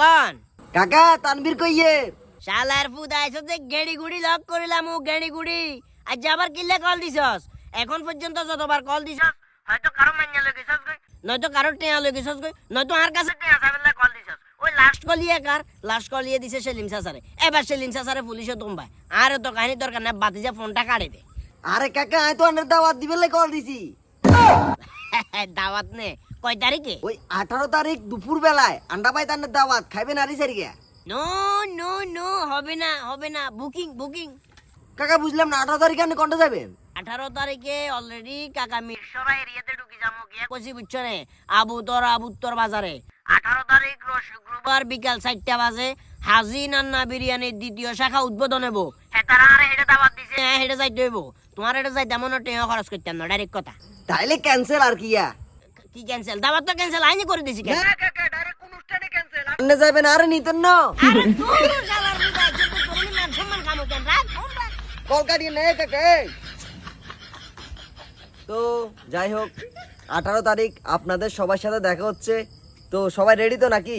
কোন কাকা তানবীর কইয়ে শালার ফুদ আইছো যে গেড়ি গুড়ি লক করিলাম ও গেড়ি গুড়ি আজ আবার কিল্লে কল দিছস এখন পর্যন্ত যতবার কল দিছস হয়তো কারো মাইয়া লই গেছস কই নয়তো কারো টেয়া লই গেছস কই নয়তো আর কাছে টেয়া চাইলে কল দিছস ওই লাস্ট কল ইয়ে কার লাস্ট কল ইয়ে দিছে সেলিম সাসারে এবার সেলিম সাসারে পুলিশে তোমবাই আর তো কাহিনী দরকার না বাতিজা ফোনটা কাটে দে আরে কাকা আমি তো আনের দাওয়াত দিবেলে কল দিছি দাওয়াত নে কয় তারিখে ওই 18 তারিখ দুপুর বেলায় আন্ডা পাই তানের দাওয়াত খাইবেন আরি সারিয়া নো নো নো হবে না বুকিং বুকিং কাকা বুঝলাম না 18 তারিখে আপনি কোনটা যাবেন 18 তারিখে অলরেডি কাকা মিরসরা এরিয়াতে ঢুকি যাবো গিয়া কইছি বুঝছো নে আবুত্তর বাজারে 18 তারিখ শুক্রবার বিকাল 4টা বাজে হাজি নান্না বিরিয়ানির দ্বিতীয় শাখা উদ্বোধন হবো হেতারা আরে হেডে দাওয়াত দিছে হ্যাঁ হেডে যাইতে হইব তোমার হেডে যাইতে এমন টেয়া খরচ করতাম না ডাইরেক্ট কথা তাইলে ক্যান্সেল আর কিয়া কি ক্যান্সেল দাওয়াত তো ক্যান্সেল আইনি করে দিছি কেন কাকা ডাইরেক্ট অনুষ্ঠানে ক্যান্সেল আপনি যাবেন আরে নিতেন না আরে তুই শালার বুঝাই যে তুই তোর মান সম্মান কাম কেন রাখ কল কাটিয়ে নে কাকা তো যাই হোক 18 তারিখ আপনাদের সবার সাথে দেখা হচ্ছে তো সবাই রেডি তো নাকি